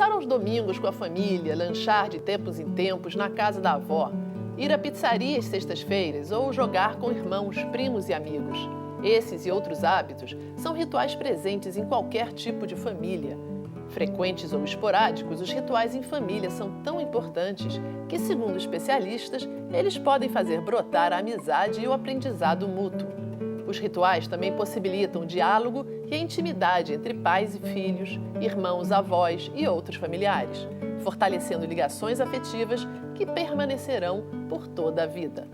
Passar os domingos com a família, lanchar de tempos em tempos na casa da avó, ir à pizzaria às sextas-feiras ou jogar com irmãos, primos e amigos. Esses e outros hábitos são rituais presentes em qualquer tipo de família. Frequentes ou esporádicos, os rituais em família são tão importantes que, segundo especialistas, eles podem fazer brotar a amizade e o aprendizado mútuo. Os rituais também possibilitam o diálogo e a intimidade entre pais e filhos, irmãos, avós e outros familiares, fortalecendo ligações afetivas que permanecerão por toda a vida.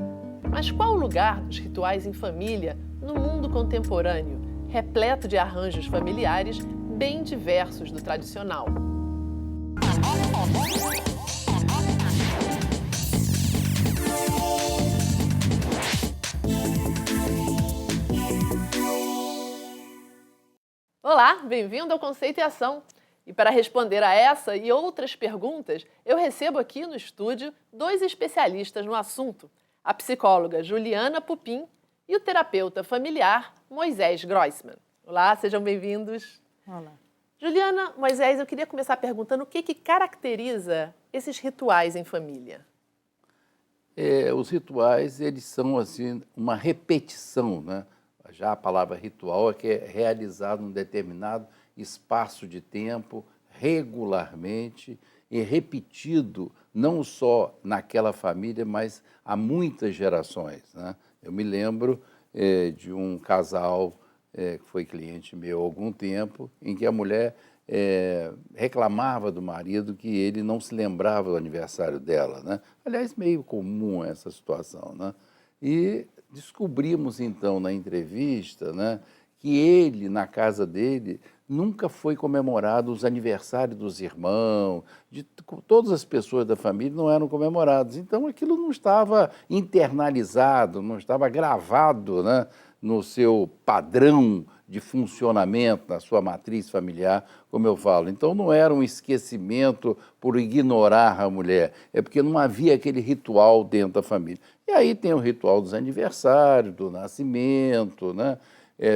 Mas qual o lugar dos rituais em família no mundo contemporâneo, repleto de arranjos familiares bem diversos do tradicional? Olá, bem-vindo ao Conceito e Ação. E para responder a essa e outras perguntas, eu recebo aqui no estúdio dois especialistas no assunto, a psicóloga Juliana Pupin e o terapeuta familiar Moisés Grossman. Olá, sejam bem-vindos. Olá. Juliana, Moisés, eu queria começar perguntando o que caracteriza esses rituais em família? Os rituais, eles são assim, uma repetição, né? Já a palavra ritual é que é realizado num determinado espaço de tempo, regularmente, e repetido não só naquela família, mas há muitas gerações, né? Eu me lembro de um casal que foi cliente meu há algum tempo, em que a mulher reclamava do marido que ele não se lembrava do aniversário dela, né? Aliás, meio comum essa situação, né? E descobrimos, então, na entrevista, né, que ele, na casa dele, nunca foi comemorado os aniversários dos irmãos, todas as pessoas da família não eram comemorados. Então, aquilo não estava internalizado, não estava gravado, né, no seu padrão de funcionamento, na sua matriz familiar, como eu falo. Então, não era um esquecimento por ignorar a mulher, é porque não havia aquele ritual dentro da família. E aí tem o ritual dos aniversários, do nascimento, né?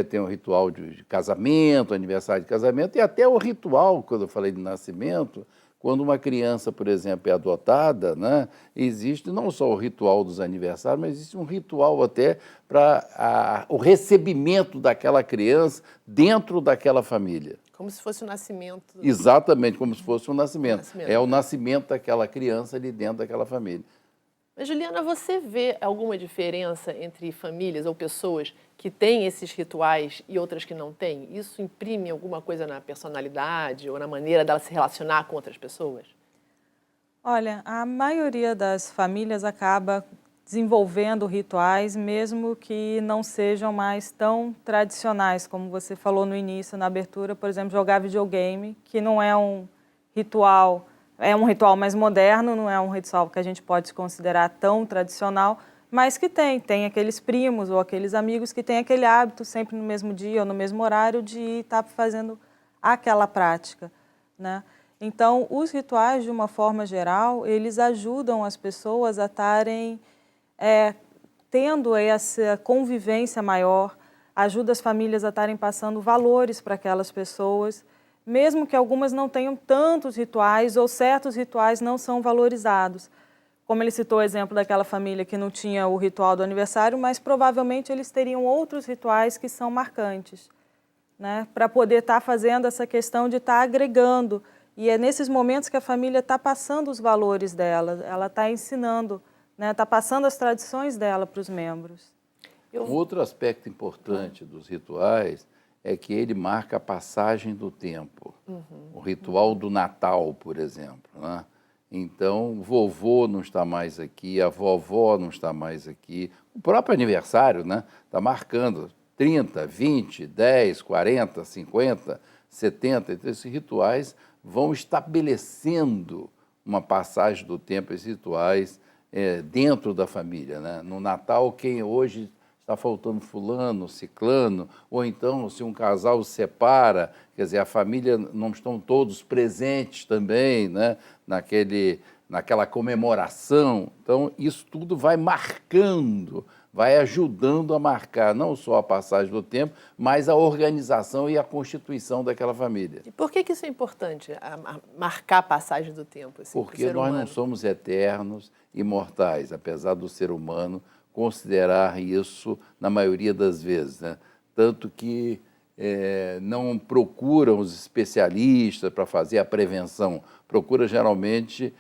Tem o ritual de casamento, aniversário de casamento, e até o ritual, quando eu falei de nascimento, quando uma criança, por exemplo, é adotada, né, existe não só o ritual dos aniversários, mas existe um ritual até para o recebimento daquela criança dentro daquela família. Como se fosse o nascimento. Exatamente, como se fosse um nascimento. É o nascimento daquela criança ali dentro daquela família. Mas, Juliana, você vê alguma diferença entre famílias ou pessoas que têm esses rituais e outras que não têm? Isso imprime alguma coisa na personalidade ou na maneira dela se relacionar com outras pessoas? Olha, a maioria das famílias acaba desenvolvendo rituais, mesmo que não sejam mais tão tradicionais, como você falou no início, na abertura, por exemplo, jogar videogame, que não é um ritual. É um ritual mais moderno, não é um ritual que a gente pode considerar tão tradicional, mas que tem aqueles primos ou aqueles amigos que têm aquele hábito sempre no mesmo dia ou no mesmo horário de estar fazendo aquela prática, né? Então, os rituais, de uma forma geral, eles ajudam as pessoas a estarem tendo essa convivência maior, ajuda as famílias a estarem passando valores para aquelas pessoas, mesmo que algumas não tenham tantos rituais ou certos rituais não são valorizados. Como ele citou o exemplo daquela família que não tinha o ritual do aniversário, mas provavelmente eles teriam outros rituais que são marcantes, né? Para poder estar fazendo essa questão de estar agregando. E é nesses momentos que a família está passando os valores dela, ela está ensinando, né? Está passando as tradições dela para os membros. Um outro aspecto importante dos rituais é que ele marca a passagem do tempo. O ritual do Natal, por exemplo, né? Então, o vovô não está mais aqui, a vovó não está mais aqui. O próprio aniversário, né, está marcando 30, 20, 10, 40, 50, 70. Então, esses rituais vão estabelecendo uma passagem do tempo, esses rituais dentro da família, né? No Natal, quem hoje está faltando fulano, ciclano, ou então se um casal se separa, quer dizer, a família não estão todos presentes também, né, naquela comemoração. Então, isso tudo vai marcando, vai ajudando a marcar não só a passagem do tempo, mas a organização e a constituição daquela família. E por que isso é importante, marcar a passagem do tempo? Assim, porque nós não somos eternos, imortais, apesar do ser humano considerar isso na maioria das vezes, né? Tanto que não procuram os especialistas para fazer a prevenção, procura geralmente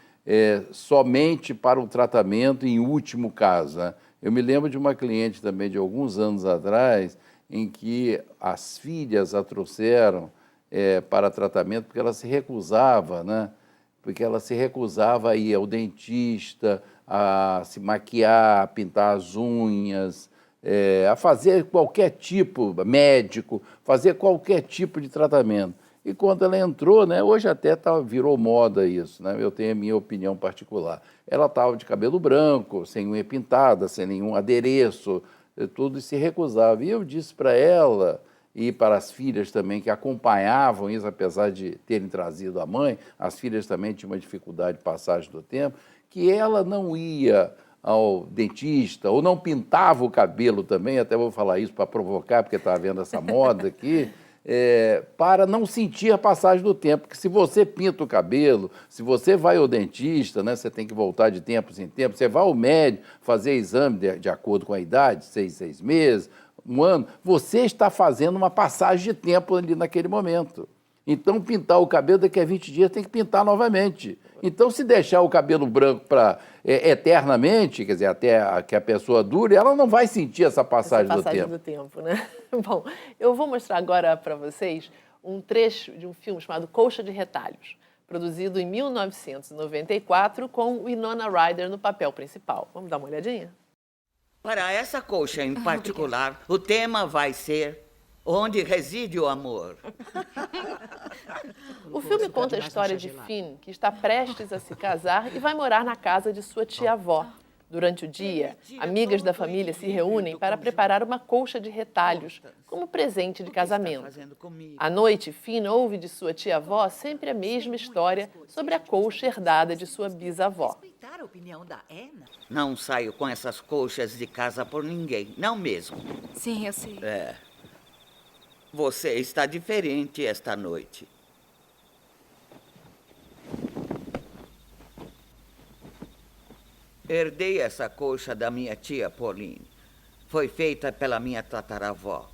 somente para o tratamento em último caso, né? Eu me lembro de uma cliente também de alguns anos atrás, em que as filhas a trouxeram para tratamento porque ela se recusava, né? Porque ela se recusava a ir ao dentista, a se maquiar, a pintar as unhas, a fazer qualquer tipo, médico, fazer qualquer tipo de tratamento. E quando ela entrou, né, hoje até virou moda isso, né? Eu tenho a minha opinião particular. Ela estava de cabelo branco, sem unha pintada, sem nenhum adereço, tudo, e se recusava. E eu disse para ela, e para as filhas também que acompanhavam isso, apesar de terem trazido a mãe, as filhas também tinham uma dificuldade de passagem do tempo, que ela não ia ao dentista, ou não pintava o cabelo também, até vou falar isso para provocar, porque está havendo essa moda aqui, para não sentir a passagem do tempo, porque se você pinta o cabelo, se você vai ao dentista, né, você tem que voltar de tempos em tempos, você vai ao médico fazer exame de acordo com a idade, 6 meses, 1 ano, você está fazendo uma passagem de tempo ali naquele momento. Então, pintar o cabelo daqui a 20 dias tem que pintar novamente. Então, se deixar o cabelo branco para eternamente, quer dizer, até que a pessoa dure, ela não vai sentir essa passagem do tempo, né? Bom, eu vou mostrar agora para vocês um trecho de um filme chamado Colcha de Retalhos, produzido em 1994 com Winona Ryder no papel principal. Vamos dar uma olhadinha? Para essa colcha em particular, o tema vai ser Onde Reside o Amor. O filme conta a história de Finn, que está prestes a se casar e vai morar na casa de sua tia-avó. Durante o dia, amigas da família se reúnem para preparar uma colcha de retalhos como presente de casamento. À noite, Finn ouve de sua tia-avó sempre a mesma história sobre a colcha herdada de sua bisavó. Não saio com essas colchas de casa por ninguém, não mesmo. Sim, eu sei. Você está diferente esta noite. Herdei essa colcha da minha tia Pauline. Foi feita pela minha tataravó.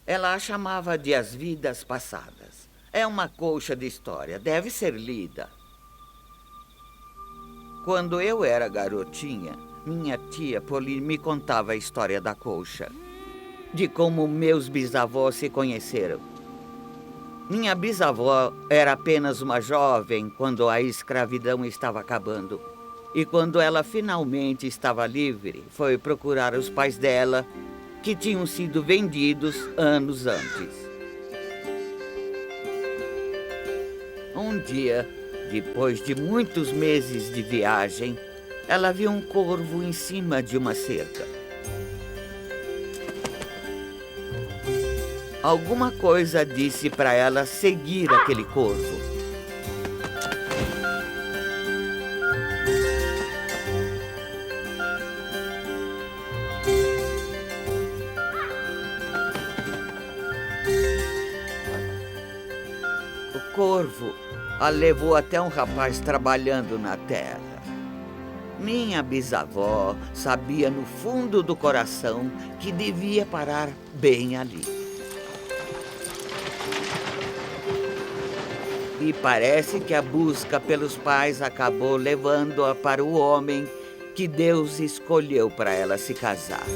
Ela a chamava de As Vidas Passadas. É uma colcha de história, deve ser lida. Quando eu era garotinha, minha tia Pauline me contava a história da colcha, de como meus bisavós se conheceram. Minha bisavó era apenas uma jovem quando a escravidão estava acabando. E quando ela finalmente estava livre, foi procurar os pais dela, que tinham sido vendidos anos antes. Um dia, depois de muitos meses de viagem, ela viu um corvo em cima de uma cerca. Alguma coisa disse para ela seguir aquele corvo. O corvo a levou até um rapaz trabalhando na terra. Minha bisavó sabia no fundo do coração que devia parar bem ali. E parece que a busca pelos pais acabou levando-a para o homem que Deus escolheu para ela se casar.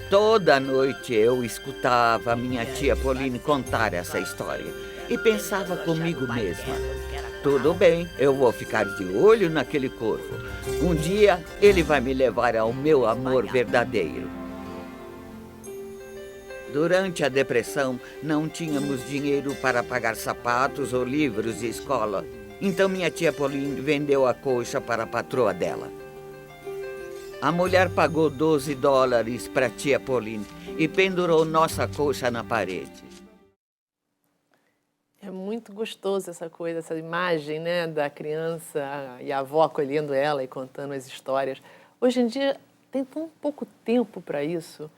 Toda noite eu escutava a minha tia Pauline contar essa história e pensava comigo mesma: tudo bem, eu vou ficar de olho naquele corvo. Um dia ele vai me levar ao meu amor verdadeiro. Durante a depressão, não tínhamos dinheiro para pagar sapatos ou livros de escola. Então minha tia Pauline vendeu a colcha para a patroa dela. A mulher pagou $12 para a tia Pauline e pendurou nossa colcha na parede. É muito muito gostoso essa coisa, essa imagem, né, da criança e a avó acolhendo ela e contando as histórias. Hoje em dia tem tão pouco tempo para isso.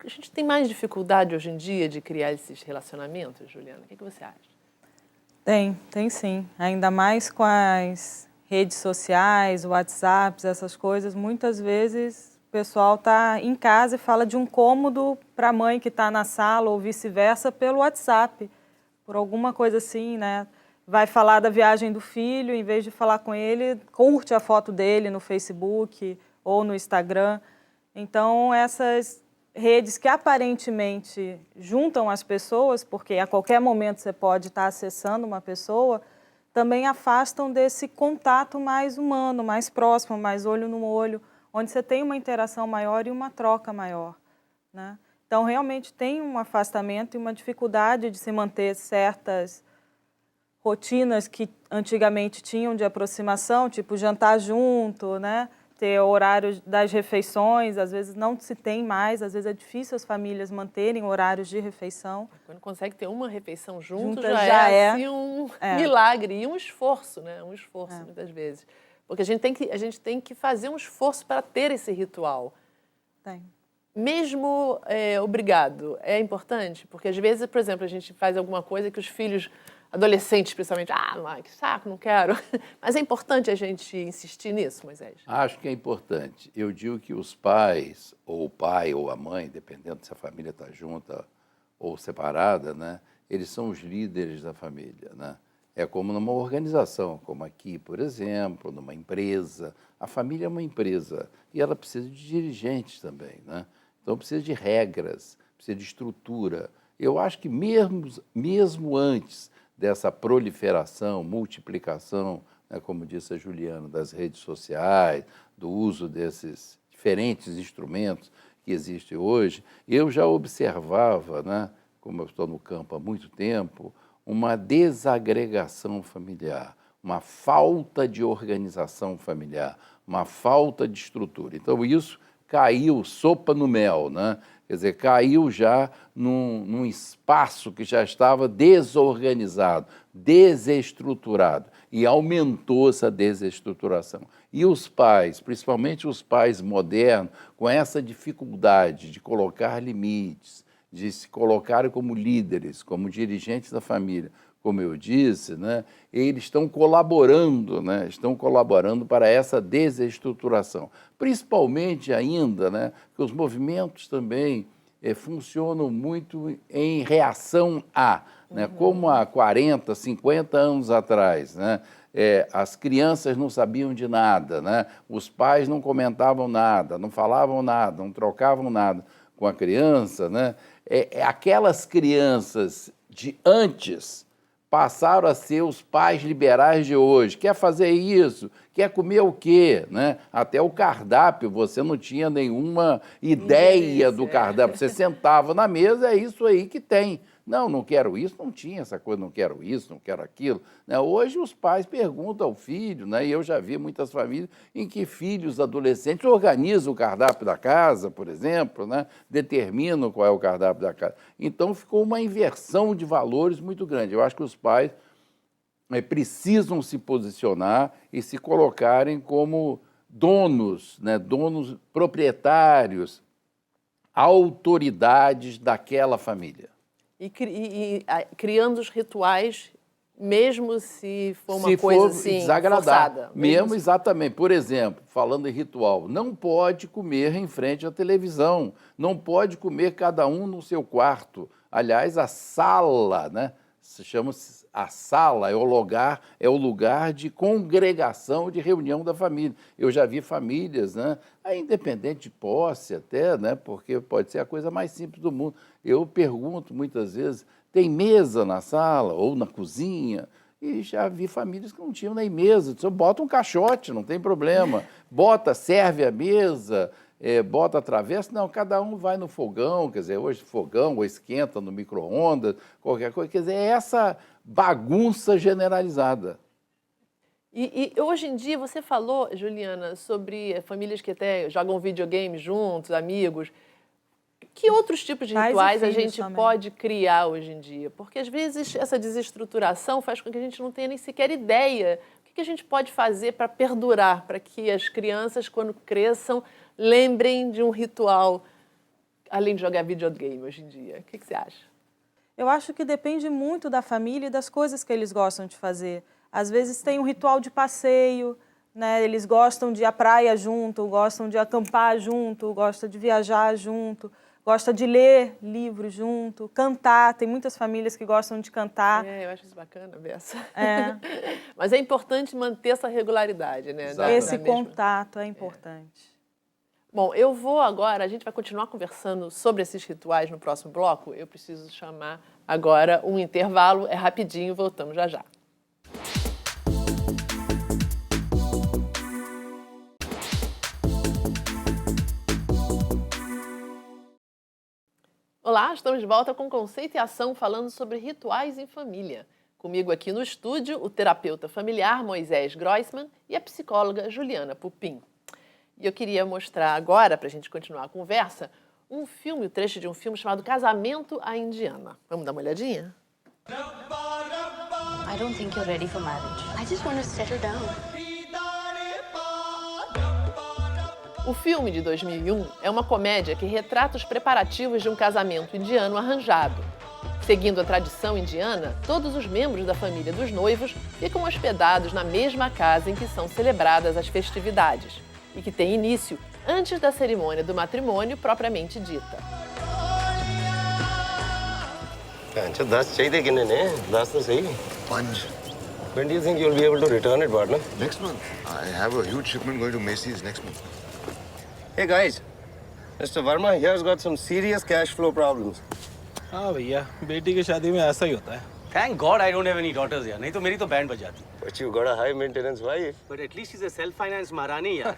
A gente tem mais dificuldade hoje em dia de criar esses relacionamentos, Juliana? O que você acha? Tem sim. Ainda mais com as redes sociais, WhatsApps, essas coisas. Muitas vezes o pessoal está em casa e fala de um cômodo para a mãe que está na sala ou vice-versa pelo WhatsApp. Por alguma coisa assim, né? Vai falar da viagem do filho, em vez de falar com ele, curte a foto dele no Facebook ou no Instagram. Então, essas redes que aparentemente juntam as pessoas, porque a qualquer momento você pode estar acessando uma pessoa, também afastam desse contato mais humano, mais próximo, mais olho no olho, onde você tem uma interação maior e uma troca maior, né? Então, realmente tem um afastamento e uma dificuldade de se manter certas rotinas que antigamente tinham de aproximação, tipo jantar junto, né? Ter horários das refeições, às vezes não se tem mais, às vezes é difícil as famílias manterem horários de refeição. Quando consegue ter uma refeição junto, Juntas já é assim um milagre e um esforço, né? Um esforço, muitas vezes. Porque a gente tem que fazer um esforço para ter esse ritual. Tem. Mesmo obrigado, é importante? Porque às vezes, por exemplo, a gente faz alguma coisa que os filhos, adolescentes principalmente, mãe, que saco, não quero. Mas é importante a gente insistir nisso, Moisés? Acho que é importante. Eu digo que os pais, ou o pai ou a mãe, dependendo se a família está junta ou separada, né, eles são os líderes da família, né? É como numa organização, como aqui, por exemplo, numa empresa. A família é uma empresa e ela precisa de dirigentes também, né? Então precisa de regras, precisa de estrutura. Eu acho que mesmo antes dessa proliferação, multiplicação, né, como disse a Juliana, das redes sociais, do uso desses diferentes instrumentos que existem hoje, eu já observava, né, como eu estou no campo há muito tempo, uma desagregação familiar, uma falta de organização familiar, uma falta de estrutura. Então, isso caiu, sopa no mel, né? Quer dizer, caiu já num espaço que já estava desorganizado, desestruturado, e aumentou essa desestruturação. E os pais, principalmente os pais modernos, com essa dificuldade de colocar limites, de se colocarem como líderes, como dirigentes da família, como eu disse, né, eles estão colaborando, né, para essa desestruturação. Principalmente ainda, né, que os movimentos também funcionam muito em reação a, né, como há 40, 50 anos atrás, né, as crianças não sabiam de nada, né, os pais não comentavam nada, não falavam nada, não trocavam nada com a criança, né, aquelas crianças de antes passaram a ser os pais liberais de hoje. Quer fazer isso? Quer comer o quê? Né? Até o cardápio, você não tinha nenhuma ideia do cardápio. Você sentava na mesa, é isso aí que tem. Não quero isso, não tinha essa coisa, não quero isso, não quero aquilo. Né? Hoje os pais perguntam ao filho, né? E eu já vi muitas famílias em que filhos adolescentes organizam o cardápio da casa, por exemplo, né? Determinam qual é o cardápio da casa. Então ficou uma inversão de valores muito grande. Eu acho que os pais precisam se posicionar e se colocarem como donos, né? Donos proprietários, autoridades daquela família. E criando os rituais, mesmo se for uma coisa assim, forçada. Mesmo exatamente. Por exemplo, falando em ritual, não pode comer em frente à televisão, não pode comer cada um no seu quarto. Aliás, a sala, né? Chama-se a sala, é o lugar de congregação, de reunião da família. Eu já vi famílias, né, independente de posse até, né, porque pode ser a coisa mais simples do mundo. Eu pergunto muitas vezes, tem mesa na sala ou na cozinha? E já vi famílias que não tinham nem mesa. Então, bota um caixote, não tem problema. Serve a mesa, bota a travessa. Não, cada um vai no fogão, quer dizer, hoje fogão, ou esquenta no micro-ondas, qualquer coisa. Quer dizer, é essa bagunça generalizada. E hoje em dia, você falou, Juliana, sobre famílias que até jogam videogame juntos, amigos. Que outros tipos de Pais e rituais a filhos gente também. pode criar hoje em dia? Porque, às vezes, essa desestruturação faz com que a gente não tenha nem sequer ideia. O que a gente pode fazer para perdurar, para que as crianças, quando cresçam, lembrem de um ritual, além de jogar videogame hoje em dia? O que você acha? Eu acho que depende muito da família e das coisas que eles gostam de fazer. Às vezes tem um ritual de passeio, né? Eles gostam de ir à praia junto, gostam de acampar junto, gostam de viajar junto, gostam de ler livros junto, cantar. Tem muitas famílias que gostam de cantar. Eu acho isso bacana, Bessa. É. Mas é importante manter essa regularidade, né? Exatamente. Esse contato é importante. Bom, eu vou agora, a gente vai continuar conversando sobre esses rituais no próximo bloco. Eu preciso chamar agora um intervalo, é rapidinho, voltamos já já. Olá, estamos de volta com Conceito e Ação falando sobre rituais em família. Comigo aqui no estúdio, o terapeuta familiar Moisés Groisman e a psicóloga Juliana Pupin. E eu queria mostrar agora, para a gente continuar a conversa, um trecho de um filme chamado Casamento à Indiana. Vamos dar uma olhadinha? I don't think you're ready for marriage. I just want to settle down. O filme de 2001 é uma comédia que retrata os preparativos de um casamento indiano arranjado. Seguindo a tradição indiana, todos os membros da família dos noivos ficam hospedados na mesma casa em que são celebradas as festividades e que tem início antes da cerimônia do matrimônio propriamente dita. अच्छा 10 चाहिए किन्ने ने 10 तो सही 5 when do you think you'll be able to return it partner next month. I have a huge shipment going to Macy's next month. hey guys Mr. Verma here's got some serious cash flow problems हाँ भैया बेटी की शादी में ऐसा ही होता है thank god I don't have any daughters यार नहीं तो मेरी तो बैंड बजाती but you got a high maintenance wife but at least is a self finance महारानी यार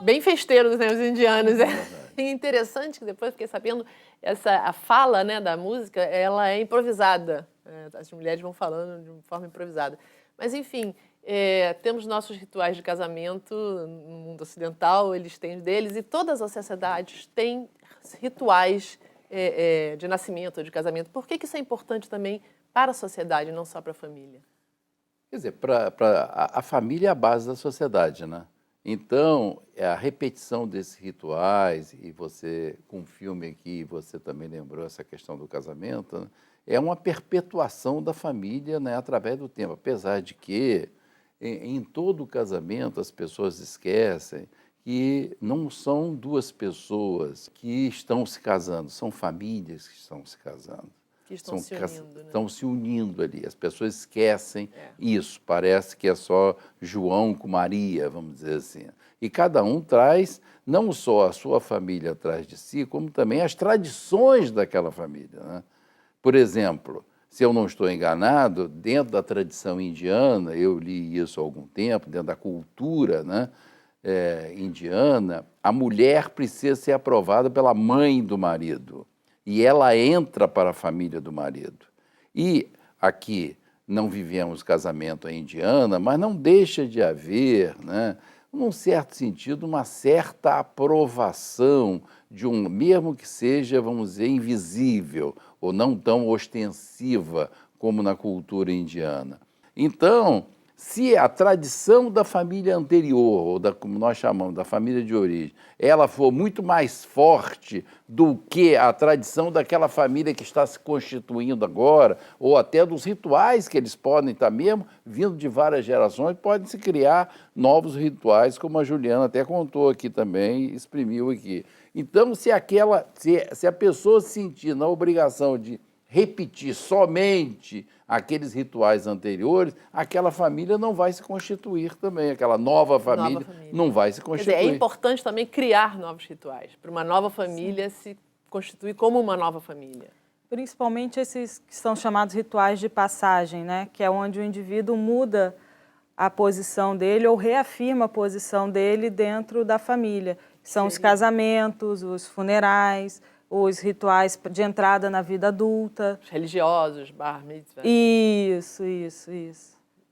Bem festeiro, né, os indianos. É interessante que depois fiquei sabendo, a fala, né, da música, ela é improvisada. As mulheres vão falando de uma forma improvisada. Mas, enfim, temos nossos rituais de casamento no mundo ocidental, eles têm os deles, e todas as sociedades têm rituais de nascimento, de casamento. Por que isso é importante também para a sociedade, não só para a família? Quer dizer, a família é a base da sociedade, né? Então, a repetição desses rituais, e você, com o filme aqui, você também lembrou essa questão do casamento, né? É uma perpetuação da família, né, através do tempo. Apesar de que, em todo casamento, as pessoas esquecem que não são duas pessoas que estão se casando, são famílias que estão se casando. Que estão se unindo, né? Estão se unindo ali. As pessoas esquecem isso. Parece que é só João com Maria, vamos dizer assim. E cada um traz não só a sua família atrás de si, como também as tradições daquela família, né? Por exemplo, se eu não estou enganado, dentro da tradição indiana, eu li isso há algum tempo, dentro da cultura, né, indiana, a mulher precisa ser aprovada pela mãe do marido. E ela entra para a família do marido. E aqui não vivemos casamento à indiana, mas não deixa de haver, né, num certo sentido, uma certa aprovação de mesmo que seja, vamos dizer, invisível ou não tão ostensiva como na cultura indiana. Então, se a tradição da família anterior, ou como nós chamamos, da família de origem, ela for muito mais forte do que a tradição daquela família que está se constituindo agora, ou até dos rituais que eles podem estar mesmo, vindo de várias gerações, podem se criar novos rituais, como a Juliana até contou aqui também, exprimiu aqui. Então, se a pessoa se sentir na obrigação de repetir somente aqueles rituais anteriores, aquela família não vai se constituir também, aquela nova família não vai se constituir. Quer dizer, é importante também criar novos rituais, para uma nova família se constituir como uma nova família. Principalmente esses que são chamados rituais de passagem, né? Que é onde o indivíduo muda a posição dele ou reafirma a posição dele dentro da família. São os casamentos, os funerais, os rituais de entrada na vida adulta. Os religiosos, bar mitzvah. Isso.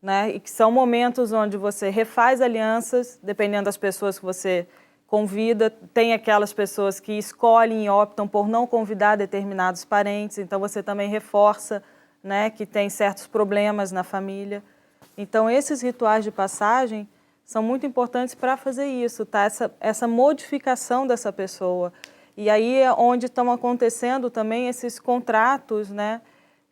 Né? E que são momentos onde você refaz alianças, dependendo das pessoas que você convida. Tem aquelas pessoas que escolhem e optam por não convidar determinados parentes, então você também reforça, né, que tem certos problemas na família. Então, esses rituais de passagem são muito importantes para fazer isso, tá? Essa modificação dessa pessoa. E aí é onde estão acontecendo também esses contratos, né,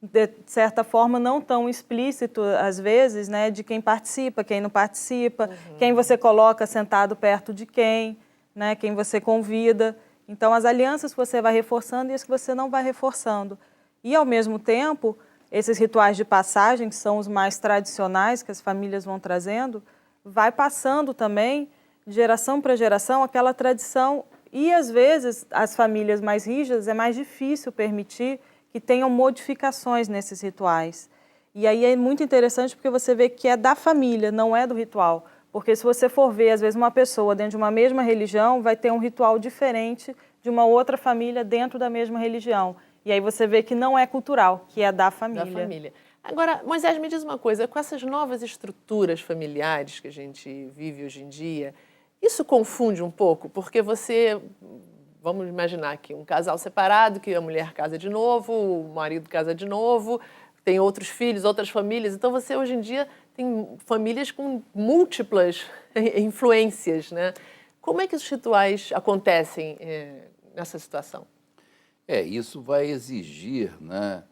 de certa forma não tão explícito, às vezes, né, de quem participa, quem não participa, quem você coloca sentado perto de quem, né, quem você convida. Então, as alianças que você vai reforçando e as que você não vai reforçando. E, ao mesmo tempo, esses rituais de passagem, que são os mais tradicionais que as famílias vão trazendo, vai passando também, de geração para geração, aquela tradição. E, às vezes, as famílias mais rígidas, é mais difícil permitir que tenham modificações nesses rituais. E aí é muito interessante porque você vê que é da família, não é do ritual. Porque se você for ver, às vezes, uma pessoa dentro de uma mesma religião, vai ter um ritual diferente de uma outra família dentro da mesma religião. E aí você vê que não é cultural, que é da família. Da família. Agora, Moisés, me diz uma coisa, com essas novas estruturas familiares que a gente vive hoje em dia, isso confunde um pouco? Porque vamos imaginar aqui, um casal separado, que a mulher casa de novo, o marido casa de novo, tem outros filhos, outras famílias. Então, você hoje em dia tem famílias com múltiplas influências, né? Como é que os rituais acontecem nessa situação? Isso vai exigir, né,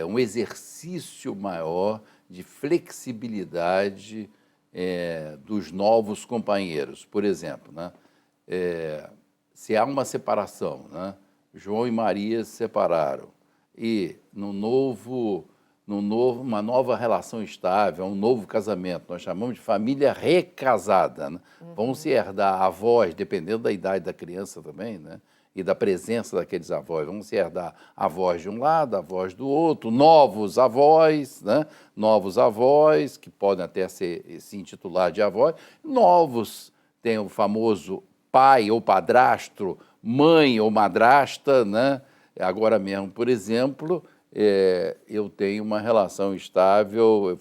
um exercício maior de flexibilidade dos novos companheiros. Por exemplo, né, se há uma separação, né, João e Maria se separaram, e uma nova relação estável, um novo casamento, nós chamamos de família recasada, né? Vão se herdar avós, dependendo da idade da criança também, né? E da presença daqueles avós. Vão se herdar avós de um lado, avós do outro, novos avós, né? Novos avós, que podem até se intitular de avós. Novos, tem o famoso pai ou padrasto, mãe ou madrasta, né? Agora mesmo, por exemplo, eu tenho uma relação estável,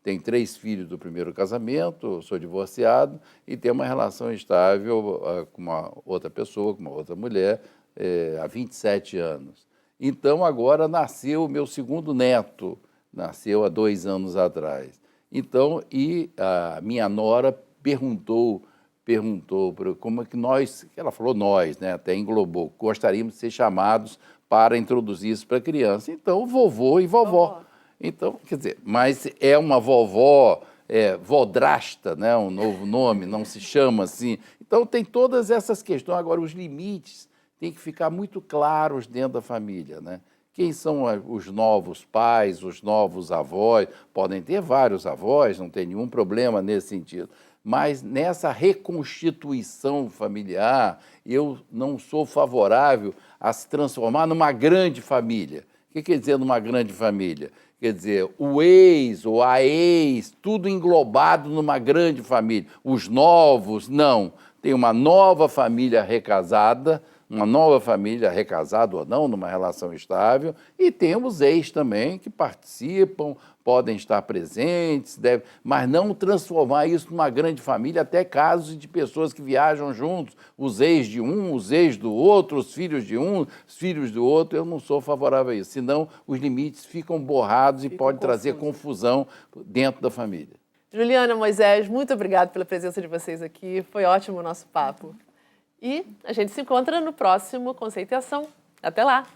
tenho 3 filhos do primeiro casamento, sou divorciado e tenho uma relação estável com uma outra pessoa, com uma outra mulher, há 27 anos. Então, agora nasceu o meu segundo neto, nasceu há 2 anos atrás. Então, e a minha nora perguntou como é que ela falou nós, né, até englobou, gostaríamos de ser chamados para introduzir isso para a criança. Então, vovô e vovó. Então, quer dizer, mas é uma vovó, vodrasta, né, um novo nome, não se chama assim. Então, tem todas essas questões. Agora, os limites têm que ficar muito claros dentro da família, né? Quem são os novos pais, os novos avós? Podem ter vários avós, não tem nenhum problema nesse sentido. Mas nessa reconstituição familiar, eu não sou favorável a se transformar numa grande família. O que quer dizer numa grande família? Quer dizer, o ex ou a ex, tudo englobado numa grande família. Os novos, não. tem uma nova família recasada, ou não, numa relação estável, e temos ex também que participam, podem estar presentes, mas não transformar isso numa grande família, até casos de pessoas que viajam juntos, os ex de um, os ex do outro, os filhos de um, os filhos do outro. Eu não sou favorável a isso, senão os limites ficam borrados e pode trazer confusão dentro da família. Juliana, Moisés, muito obrigada pela presença de vocês aqui, foi ótimo o nosso papo. E a gente se encontra no próximo Conceito e Ação. Até lá!